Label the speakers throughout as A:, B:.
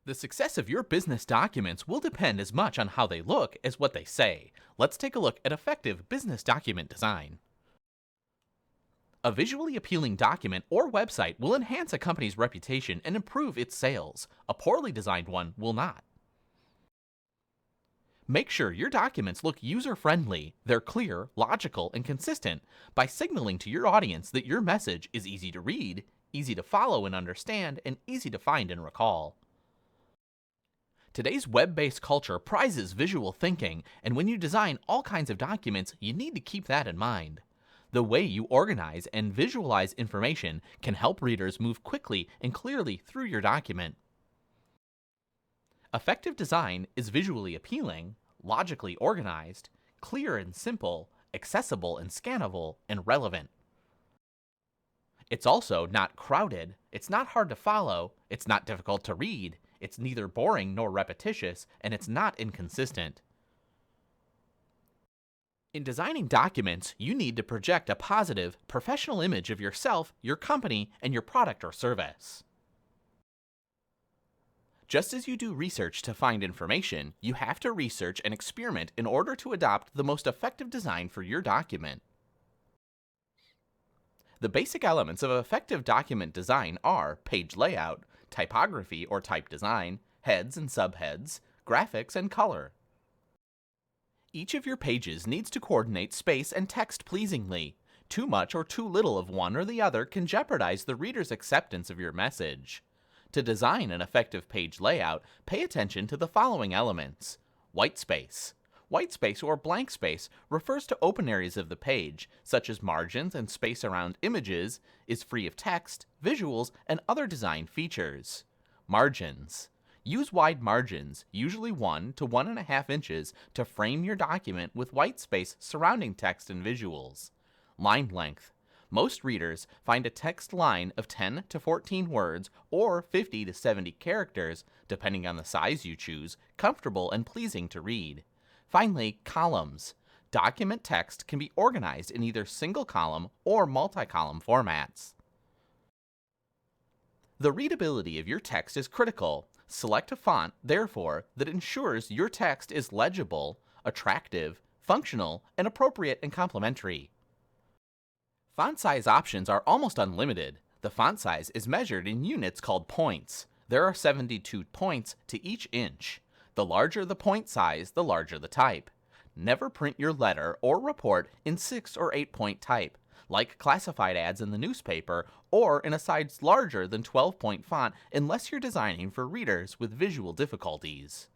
A: The success of your business documents will depend as much on how they look as what they say. Let's take a look at effective business document design. A visually appealing document or website will enhance a company's reputation and improve its sales. A poorly designed one will not. Make sure your documents look user-friendly. They're clear, logical, and consistent by signaling to your audience that your message is easy to read, easy to follow and understand, and easy to find and recall. Today's web-based culture prizes visual thinking, and when you design all kinds of documents, you need to keep that in mind. The way you organize and visualize information can help readers move quickly and clearly through your document. Effective design is visually appealing, logically organized, clear and simple, accessible and scannable, and relevant. It's also not crowded, it's not hard to follow, it's not difficult to read, it's neither boring nor repetitious, and it's not inconsistent. In designing documents, you need to project a positive, professional image of yourself, your company, and your product or service. Just as you do research to find information, you have to research and experiment in order to adopt the most effective design for your document. The basic elements of effective document design are page layout, typography or type design, heads and subheads, graphics, and color. Each of your pages needs to coordinate space and text pleasingly. Too much or too little of one or the other can jeopardize the reader's acceptance of your message. To design an effective page layout, pay attention to the following elements. White space. White space or blank space refers to open areas of the page, such as margins and space around images, is free of text, visuals, and other design features. Margins. Use wide margins, usually 1 to 1.5 inches, to frame your document with white space surrounding text and visuals. Line length. Most readers find a text line of 10 to 14 words or 50 to 70 characters, depending on the size you choose, comfortable and pleasing to read. Finally, columns. Document text can be organized in either single column or multi-column formats. The readability of your text is critical. Select a font, therefore, that ensures your text is legible, attractive, functional, and appropriate and complementary. Font size options are almost unlimited. The font size is measured in units called points. There are 72 points to each inch. The larger the point size, the larger the type. Never print your letter or report in 6 or 8 point type, like classified ads in the newspaper, or in a size larger than 12-point font unless you're designing for readers with visual difficulties.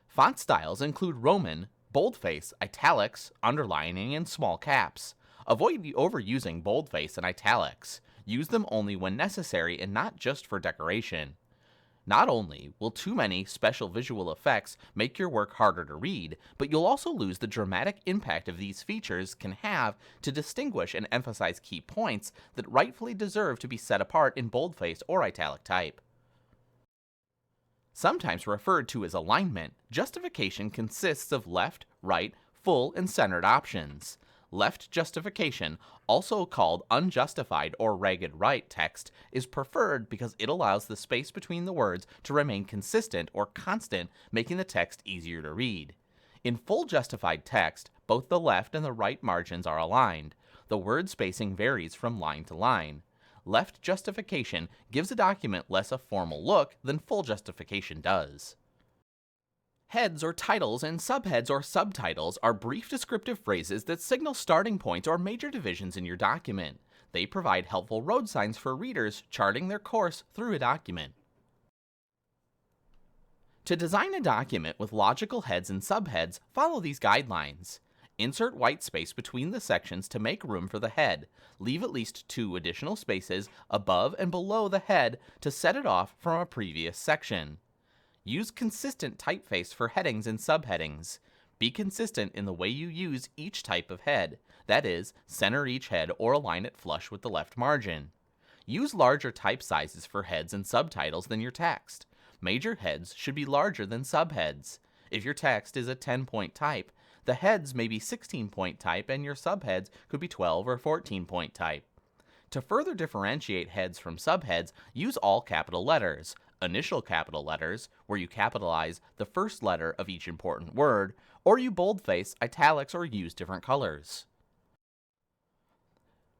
A: Font styles include Roman, boldface, italics, underlining, and small caps. Avoid overusing boldface and italics. Use them only when necessary and not just for decoration. Not only will too many special visual effects make your work harder to read, but you'll also lose the dramatic impact of these features can have to distinguish and emphasize key points that rightfully deserve to be set apart in boldface or italic type. Sometimes referred to as alignment, justification consists of left, right, full, and centered options. Left justification, also called unjustified or ragged right text, is preferred because it allows the space between the words to remain consistent or constant, making the text easier to read. In full justified text, both the left and the right margins are aligned. The word spacing varies from line to line. Left justification gives a document less a formal look than full justification does. Heads or titles and subheads or subtitles are brief descriptive phrases that signal starting points or major divisions in your document. They provide helpful road signs for readers charting their course through a document. To design a document with logical heads and subheads, follow these guidelines. Insert white space between the sections to make room for the head. Leave at least 2 additional spaces above and below the head to set it off from a previous section. Use consistent typeface for headings and subheadings. Be consistent in the way you use each type of head, that is, center each head or align it flush with the left margin. Use larger type sizes for heads and subtitles than your text. Major heads should be larger than subheads. If your text is a 10-point type, the heads may be 16-point type and your subheads could be 12 or 14-point type. To further differentiate heads from subheads, use all capital letters. initial capital letters, where you capitalize the first letter of each important word, or you boldface, italics, or use different colors.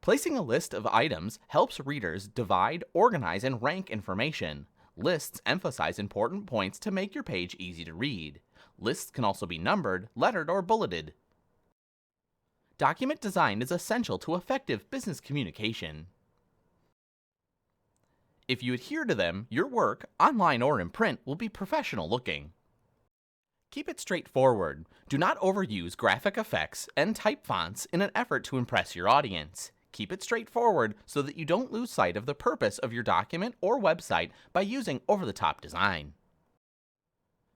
A: Placing a list of items helps readers divide, organize, and rank information. Lists emphasize important points to make your page easy to read. Lists can also be numbered, lettered, or bulleted. Document design is essential to effective business communication. If you adhere to them, your work, online or in print, will be professional looking. Keep it straightforward. Do not overuse graphic effects and type fonts in an effort to impress your audience. Keep it straightforward so that you don't lose sight of the purpose of your document or website by using over-the-top design.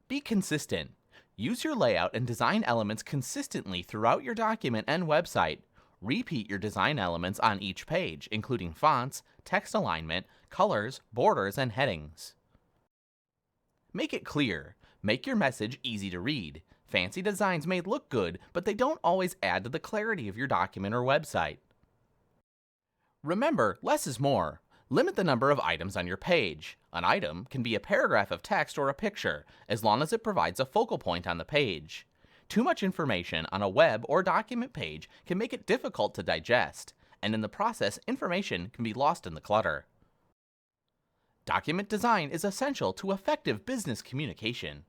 A: Be consistent. Use your layout and design elements consistently throughout your document and website. Repeat your design elements on each page, including fonts, text alignment, colors, borders, and headings. Make it clear. Make your message easy to read. Fancy designs may look good, but they don't always add to the clarity of your document or website. Remember, less is more. Limit the number of items on your page. An item can be a paragraph of text or a picture, as long as it provides a focal point on the page. Too much information on a web or document page can make it difficult to digest, and in the process, information can be lost in the clutter. Document design is essential to effective business communication.